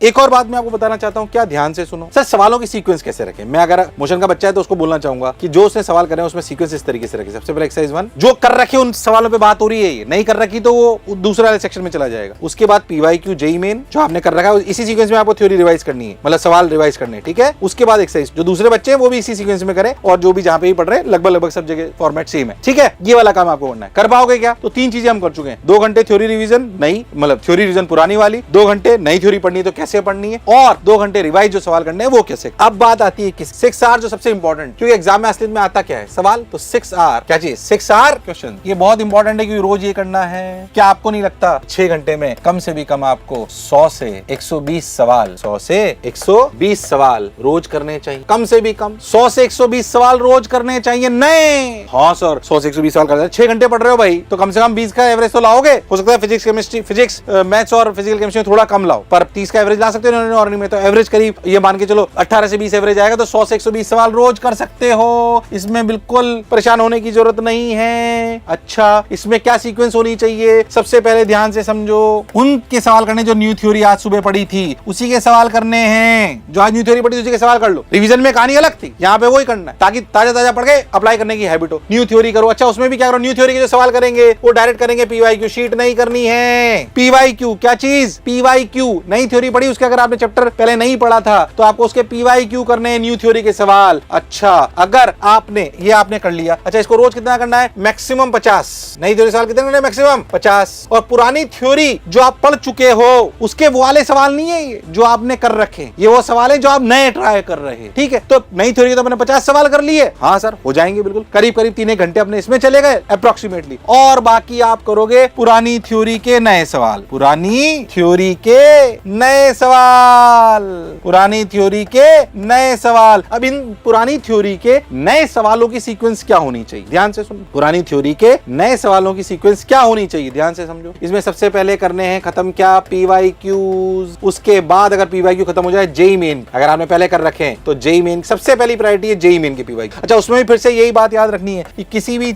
एक और बात मैं आपको बताना चाहता हूँ, क्या ध्यान से सुनो सर, सवालों की सीक्वेंस कैसे रखें। मैं अगर मोशन का बच्चा है तो उसको बोलना चाहूंगा कि जो उसने सवाल करे उसमें सीक्वेंस इस तरीके से रखे। सबसे पहले एक्सरसाइज 1 जो कर रखे उन सवालों पे बात हो रही है, नहीं कर रखी तो वो दूसरे वाले सेक्शन में चला जाएगा। उसके बाद PYQ जेईई मेन जो आपने कर रखा है इसी सीक्वेंस में आपको थ्योरी रिवाइज करनी है, मतलब सवाल रिवाइज करने, ठीक है। उसके बाद एक्सरसाइज जो दूसरे बच्चे हैं वो भी इसी सीक्वेंस में करें और जो भी जहां पे भी पढ़ रहे हैं लगभग सब जगह फॉर्मेट सेम है, ठीक है। ये वाला काम आपको करना है। कर पाओगे क्या? तो 3 चीजें हम कर चुके हैं। 2 घंटे थ्योरी रिवीजन नई, मतलब थ्योरी रिवीजन पुरानी वाली, 2 घंटे नई थ्योरी पढ़नी है तो कैसे पढ़नी है, और 2 घंटे रिवाइज जो सवाल करने हैं वो कैसे। अब बात आती है कि 6R जो सबसे इंपॉर्टेंट, क्योंकि एग्जाम में असलियत में आता क्या है सवाल, तो 6R क्या चीज, 6R क्वेश्चन। ये बहुत इंपॉर्टेंट है क्योंकि रोज ये करना है। क्या आपको नहीं लगता 6 घंटे में कम से भी कम आपको 100 से 120 सवाल, 100 से 120 सवाल रोज करने चाहिए, कम से भी कम 100 से 120 सवाल रोज करने चाहिए। नहीं हाँ सर 100 से 120 सवाल कर 6 घंटे पढ़ रहे हो भाई, तो कम से कम 20 का एवरेज तो लाओगे। हो सकता है फिजिक्स केमिस्ट्री, फिजिक्स मैथ्स और फिजिकल केमिस्ट्री में थोड़ा कम लाओ, पर 30 का एवरेज ला सकते हो और में तो एवरेज करीब ये मान के चलो 18 से 20 एवरेज आएगा, तो 100 से 120 सवाल रोज कर सकते हो। इसमें बिल्कुल परेशान होने की जरूरत नहीं है। अच्छा इसमें क्या सीक्वेंस होनी चाहिए, सबसे पहले ध्यान से समझो, उनके सवाल करने जो न्यू थ्योरी आज सुबह पढ़ी थी उसी के सवाल करने हैं। जो आज न्यू थ्योरी पढ़ी उसी के सवाल कर लो। रिवीजन में कहानी अलग थी, यहाँ पे वही करना है ताकि ताजा ताजा पढ़ के अप्लाई करने की हैबिट हो। न्यू थ्योरी करो। अच्छा उसमें भी क्या करो, न्यू थ्योरी के जो सवाल करेंगे वो डायरेक्ट करेंगे PYQ, शीट नहीं करनी है। PYQ क्या चीज, PYQ नई थ्योरी पढ़ी उसके अगर आपने चैप्टर पहले नहीं पढ़ा था तो आपको उसके PYQ करने हैं, न्यू थ्योरी के सवाल। अच्छा अगर आपने ये आपने कर लिया, अच्छा इसको रोज कितना करना है, मैक्सिमम 50। नई थ्योरी सवाल कितने करने, मैक्सिमम 50। और पुरानी थ्योरी जो आप पढ़ चुके हो उसके वो वाले सवाल नहीं है ये जो आपने कर रखे, ये वो सवाल है जो आप नए ट्राई कर रहे हैं, ठीक है। तो नई थ्योरी के तो अपने 50 सवाल कर लिए, हाँ सर हो जाएंगे बिल्कुल, करीब करीब 3 घंटे अपने इसमें चले गए अप्रोक्सीमेटली। और बाकी आप करोगे पुरानी थ्योरी के नए सवाल, पुरानी थ्योरी के नए सवाल, पुरानी थ्योरी के नए सवाल। अब इन पुरानी थ्योरी के नए सवालों की सीक्वेंस क्या होनी चाहिए, ध्यान से सुनो। पुरानी थ्योरी के नए सवालों की सीक्वेंस क्या होनी चाहिए, ध्यान से समझो। इसमें सबसे पहले करने हैं खत्म क्या, PYQs। उसके बाद अगर PYQ खत्म हो जाए जेईई मेन, अगर आपने पहले कर रखे हैं तो जेईई मेन सबसे पहली प्रायोरिटी है, जेईई मेन के PYQ। अच्छा उसमें भी फिर से यही बात याद रखनी है कि किसी भी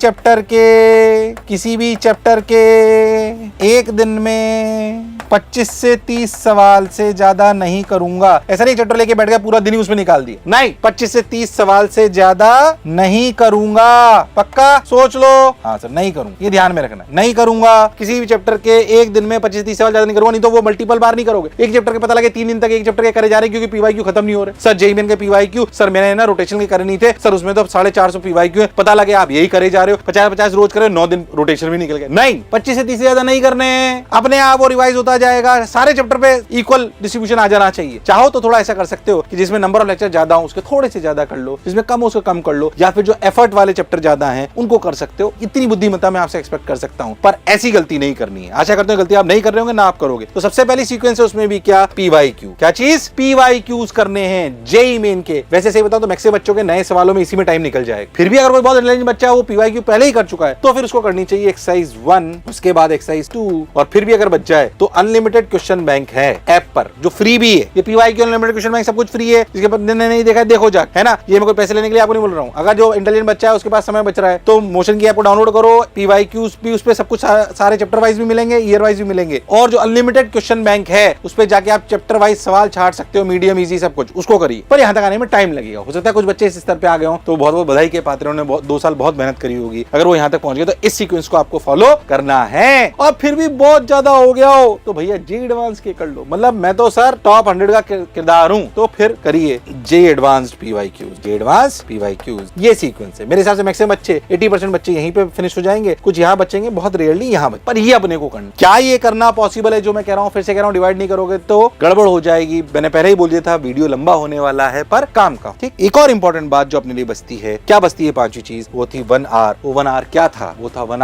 चैप्टर के एक दिन में 25 से 30 सवाल से ज्यादा नहीं करूंगा। ऐसा नहीं चैप्टर लेके बैठ गया पूरा दिन ही उसमें निकाल दिया, नहीं 25 से 30 सवाल से ज्यादा नहीं करूंगा, पक्का सोच लो। हाँ सर नहीं करूंगा, ये ध्यान में रखना, नहीं करूंगा। किसी भी चैप्टर के एक दिन में 25 से 30 सवाल ज्यादा नहीं करूंगा, नहीं तो वो मल्टीपल बार नहीं करोगे। एक चैप्टर के पता लगे 3 दिन तक एक चैप्टर के करे जा रहे क्योंकि PYQ खत्म नहीं हो रहे। सर जेईई मेन के PYQ सर मैंने ना रोटेशन के करे नहीं थे सर, उसमें तो 450 PYQ है, पता लगे आप यही करे जा रहे हो, 50-50 रोज करे, 9 दिन रोटेशन भी निकल गए। नहीं 25 से 30 से ज्यादा नहीं करने, अपने आप वो रिवाइज होता जाएगा। सारे चैप्टर पे इक्वल डिस्ट्रीब्यूशन आ जाना चाहिए। चाहो तो थोड़ा ऐसा कर सकते हो कि जिसमें नंबर ऑफ लेक्चर ज्यादा हो उसके थोड़े से ज्यादा कर लो, जिसमें कम हो उसको कम कर लो, या फिर जो एफर्ट वाले चैप्टर ज्यादा हैं उनको कर सकते हो। इतनी बुद्धिमत्ता मैं आपसे एक्सपेक्ट कर सकता हूं, पर ऐसी गलती नहीं करनी है। आशा करते हो गलती आप नहीं कर रहे होंगे ना, आप करोगे। तो सबसे पहली सीक्वेंस है उसमें भी क्या, PYQ। क्या चीज, PYQs करने हैं जेईई मेन के। वैसे सही बताऊं तो मैक्सिमम बच्चों के नए सवालों में इसी में टाइम निकल जाएगा। फिर भी अगर कोई बहुत इंटेलिजेंट बच्चा है वो PYQ पहले ही कर चुका है तो फिर उसको करनी चाहिए एक्सरसाइज 1, उसके बाद एक्सरसाइज 2। और फिर भी अगर बच जाए तो अनलिमिटेड क्वेश्चन बैंक है ऐप पर, जो फ्री भी है। ये PYQ अनलिमिटेड क्वेश्चन बैंक सब कुछ फ्री है, जिसके बाद नहीं देखा देखो जा, है ना। ये मैं कोई पैसे लेने के लिए आपको नहीं बोल रहा हूँ। अगर जो इंटेलिजेंट बच्चा है उसके पास समय बच रहा है तो मोशन की ऐप को डाउनलोड करो, PYQs भी उस पे सब कुछ सारे चैप्टर वाइज भी मिलेंगे, ईयर वाइज भी मिलेंगे। और जो अनलिमिटेड क्वेश्चन बैंक है उस पे जाके आप चैप्टर वाइज सवाल छाट सकते हो, मीडियम इजी सब कुछ, उसको करिए। पर यहाँ तक आने में टाइम लगेगा। हो सकता है कुछ बच्चे इस स्तर पे आ गए हो तो बहुत बहुत बधाई के पात्र, उन्होंने 2 साल बहुत मेहनत करी होगी। अगर वो यहाँ तक पहुंच गए तो इस सीक्वेंस को आपको फॉलो करना है। और फिर भी बहुत ज्यादा हो गया हो तो भैया जे एडवांस के कर लो। मतलब मैं तो सर टॉप 100 का किरदार हूं, तो फिर करिए जे एडवांस्ड PYQs, जे एडवांस PYQs। ये सीक्वेंस है मेरे हिसाब से। मैक्सिमम बच्चे 80% बच्चे यहीं पे फिनिश हो जाएंगे, कुछ यहाँ बचेंगे, बहुत रेयरली यहाँ पर ये अपने को करना। क्या ये करना पॉसिबल है जो मैं कह रहा हूँ? फिर से कह रहा हूँ, डिवाइड नहीं करोगे तो गड़बड़ हो जाएगी। मैंने पहले ही बोल दिया था वीडियो लंबा होने वाला है, पर काम का। ठीक, एक और इंपॉर्टेंट बात जो अपने लिए बचती है, क्या बचती है? 5वीं चीज, वो थी 1 आवर। वो 1 आवर क्या था? वो था 1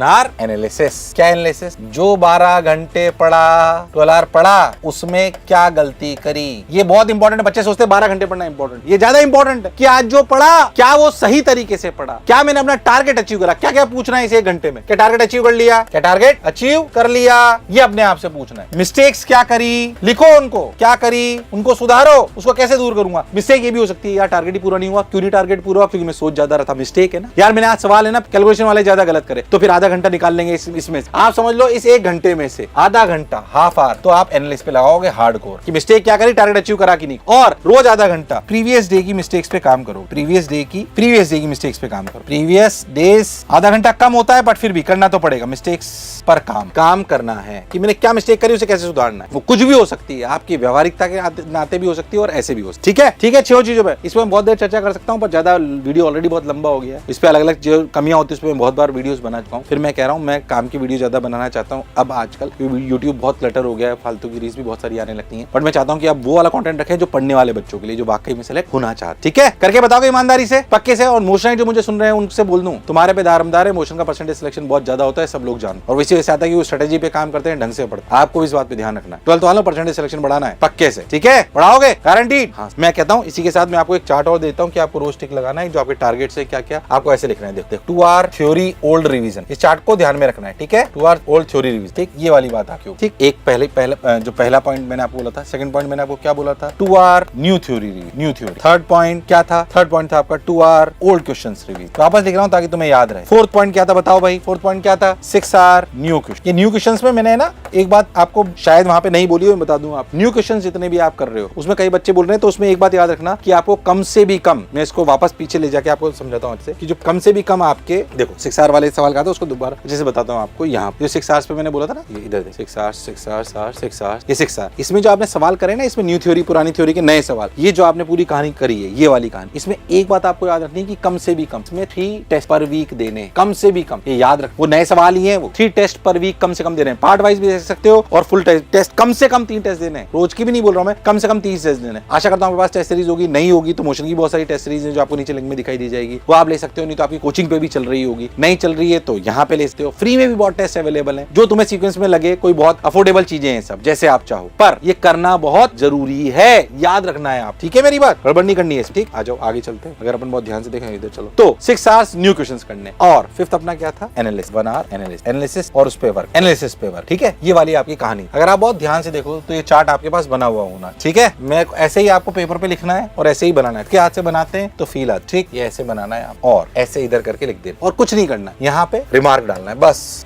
आवर एनालिसिस। क्या एनालिसिस? जो 12 घंटे पढ़ा, 12 आवर पढ़ा, उसमें क्या गलती करी। ये बहुत इंपॉर्टेंट है। बच्चे सोचते हैं 12 घंटे पढ़ना इंपॉर्टेंट, ये ज्यादा इंपॉर्टेंट है कि आज जो पढ़ा क्या वो सही तरीके से पढ़ा, क्या मैंने अपना टारगेट अचीव करा। क्या क्या पूछना है इस 1 घंटे में? क्या टारगेट अचीव कर लिया? क्या टारगेट अचीव कर लिया? ये अपने आप से पूछना है। मिस्टेक्स क्या करी, लिखो उनको, क्या करी, उनको सुधारो, उसको कैसे दूर करूंगा। मिस्टेक ये भी हो सकती है, यार टारगेट ही पूरा नहीं हुआ। क्यों नहीं टारगेट पूरा हुआ? क्योंकि मैं सोच ज्यादा रहा था। मिस्टेक है ना यार, मैंने आज सवाल है ना कैलकुलेशन वाले ज्यादा गलत करे, तो फिर आधा घंटा निकाल लेंगे इसमें से। आप समझ लो इस 1 घंटे में से आधा घंटा, हाफ आवर, तो आप एनालिस्ट पे लगाओगे हार्डकोर कि मिस्टेक क्या करी, टारगेट अचीव करा कि नहीं। और रोज आधा घंटा प्रीवियस डे की मिस्टेक्स पे काम करो, प्रीवियस डे की मिस्टेक्स पे काम करो। प्रीवियस डेज आधा घंटा कम होता है बट फिर भी करना तो पड़ेगा, मिस्टेक्स पर काम करना है कि मैंने क्या मिस्टेक करी, उसे कैसे सुधारना है। वो कुछ भी हो सकती है, आपकी व्यवहारिकता के नाते भी हो सकती है और ऐसे भी हो सकती है। ठीक है 6 चीजों पे, इसमें बहुत देर चर्चा कर सकता हूँ पर ज्यादा वीडियो ऑलरेडी बहुत लंबा हो गया है। इस पे अलग अलग जो कमियां होती है उस पर बहुत बार वीडियोस बना चुका हूँ। फिर मैं कह रहा हूँ मैं काम की वीडियो ज्यादा बनाना चाहता हूँ अब आजकल, क्योंकि यूट्यूब बहुत क्लटर हो गया है, फालतू की रील्स भी बहुत सारी आने लगती है। बट मैं चाहता हूँ कि आप वो वाला कंटेंट रखें जो पढ़ने वाले बच्चों के लिए, जो वाकई में सेलेक्ट होना चाहते। ठीक है, करके बताओगे ईमानदारी से, पक्के से। और मोशन जो मुझे सुन रहे हैं उनसे बोल दूं, तुम्हारे पे दारमदार है, मोशन का परसेंटेज सिलेक्शन बहुत ज्यादा होता है, सब लोग जानते हैं। और वैसे आता है कि वो स्ट्रेटेजी पे काम करते हैं, ढंग से पढ़ते हैं। आपको इस बात पे ध्यान रखना है। 12th वालों परसेंटेज सिलेक्शन बढ़ाना है पक्के से, ठीक है, बढ़ाओगे गारंटीड। हाँ, मैं कहता हूँ इसी के साथ मैं आपको एक चार्ट और देता हूँ कि आपको रोज टिक लगाना है, जो आपके टारगेट से क्या क्या आपको ऐसे लिखना है। देखो 2 आवर थ्योरी ओल्ड रिवीजन, इस चार्ट को ध्यान में रखना है। ठीक है, 2 आवर ओल्ड थ्योरी रिवीजन, ठीक, ये वाली बात आपकी। ठीक, एक जो पहला पॉइंट मैंने आपको बोला था, सेकंड पॉइंट मैंने आपको क्या बोला था, 2 our new theory. Third point क्या था, थर्ड पॉइंट था आपका 2 आवर ओल्ड क्वेश्चंस रिवीज। वापस लिख रहा हूं ताकि तुम्हें याद रहे। फोर्थ पॉइंट क्या था बताओ भाई, फोर्थ पॉइंट क्या था, 6 आवर न्यू क्वेश्चन। ये न्यू क्वेश्चंस में मैंने ना एक बात आपको शायद वहां पे नहीं बोली हो, मैं बता दूं। आप न्यू क्वेश्चंस जितने भी आप कर रहे हो उसमें कई बच्चे बोल रहे हैं, तो उसमें एक बात याद रखना कि आपको कम से भी कम, मैं इसको वापस पीछे ले जाके आपको समझाता हूं अच्छे, कि जो कम से भी कम आपके, देखो 6 आवर वाले सवाल का था उसको दोबारा अच्छे से बताता हूं आपको। यहाँ जो 6 आवर्स पे मैंने बोला था ना, ये इधर 6 आवर्स, ये 6 आवर्स, इसमें जो आपने सवाल करे ना, इसमें न्यू थ्योरी पुरानी थ्योरी के नए सवाल, ये जो आपने पूरी कहानी करी है, ये वाली कहानी, इसमें एक बात आपको याद रखनी है कि कम से भी कम, इसमें 3 टेस्ट पर वीक देने, कम से भी कम, ये याद रख। वो नए सवाल ही है, वो 3 टेस्ट पर वीक कम से कम देने, पार्ट वाइज भी दे सकते हो और फुल टेस्ट कम से कम 3 टेस्ट देने, रोज की भी नहीं बोल रहा हूं मैं, कम से कम 30 टेस्ट देने। आशा करता हूं आपके पास टेस्ट सीरीज होगी, नहीं होगी तो मोशन की बहुत सारी टेस्ट सीरीज है जो आपको नीचे लिंक में दिखाई दी जाएगी, वो आप ले सकते हो। नहीं तो आपकी कोचिंग पे भी चल रही होगी, नहीं चल रही है तो यहाँ पे ले सकते हो। फ्री में भी बहुत टेस्ट अवेलेबल है, जो तुम्हें सीक्वेंस में लगे, कोई बहुत अफोर्डेबल चीजें हैं सब, जैसे आप चाहो, पर ये करना बहुत जरूरी है, याद रखना है आप। ठीक है, मेरी बात गड़बड़ नहीं करनी है। ठीक, आ जाओ आगे चलते हैं। अगर अपन बहुत ध्यान से देखें इधर, चलो तो 6 आवर्स न्यू क्वेश्चंस करने, और 5th अपना क्या था, एनालिसिस, 1 आवर एनालिसिस और उस पे वर्क, एनालिसिस पे वर्क। ठीक है, ये वाली आपकी कहानी। अगर आप बहुत ध्यान से देखो तो ये चार्ट आपके पास बना हुआ होना। ठीक है, मैं ऐसे ही आपको पेपर पे लिखना है और ऐसे ही बनाना है। क्या हाथ से बनाते हैं तो फील आता, ठीक, ये ऐसे बनाना है आप, और ऐसे इधर करके लिख देना, और कुछ नहीं करना। यहाँ पे रिमार्क डालना है बस।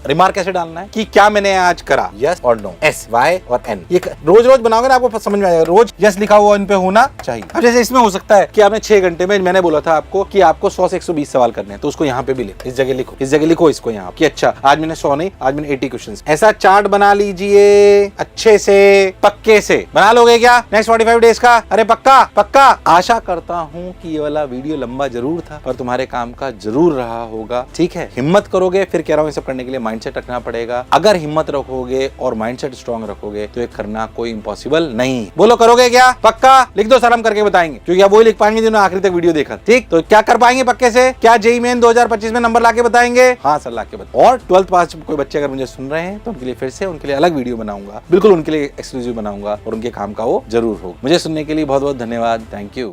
रिमार्क कैसे डालना है कि क्या मैंने आज करा, यस और नो, एस वाई और एन। ये रोज रोज बनाओगे ना आपको समझ में आएगा, रोज यस लिखा हुआ इन पे होना चाहिए। अब जैसे इसमें हो सकता है कि आपने 6 घंटे में, मैंने बोला था आपको कि आपको 100 से 120 सवाल करने हैं, तो उसको यहाँ पे भी लिखो, इस जगह लिखो, इस जगह लिखो इसको यहाँ कि अच्छा आज मैंने 100 नहीं, आज मैंने 80 क्वेश्चन। ऐसा चार्ट बना लीजिए अच्छे से, पक्के से बना लोगे क्या नेक्स्ट 45 डेज का? अरे पक्का पक्का। आशा करता हूँ कि ये वाला वीडियो लंबा जरूर था पर तुम्हारे काम का जरूर रहा होगा। ठीक है, हिम्मत करोगे, फिर कह रहा हूँ ये सब करने के लिए माइंडसेट रखना पड़ेगा। अगर हिम्मत रखोगे और माइंडसेट स्ट्रांग रखोगे तो ये करना कोई इम्पॉसिबल नहीं। बोलो करोगे क्या? पक्का लिख दो सर, हम करके बताएंगे, क्योंकि आप वही लिख पाएंगे जिन्होंने आखिरी तक वीडियो देखा। ठीक, तो क्या कर पाएंगे पक्के से? क्या जेईई मेन 2025 में नंबर लाके बताएंगे? हाँ सर लाके बताएंगे। और 12th पास कोई बच्चे अगर मुझे सुन रहे हैं तो उनके लिए फिर से उनके लिए अलग वीडियो बनाऊंगा, बिल्कुल उनके लिए एक्सक्लूसिव बनाऊंगा और उनके काम का वो जरूर हो। मुझे सुनने के लिए बहुत बहुत धन्यवाद, थैंक यू।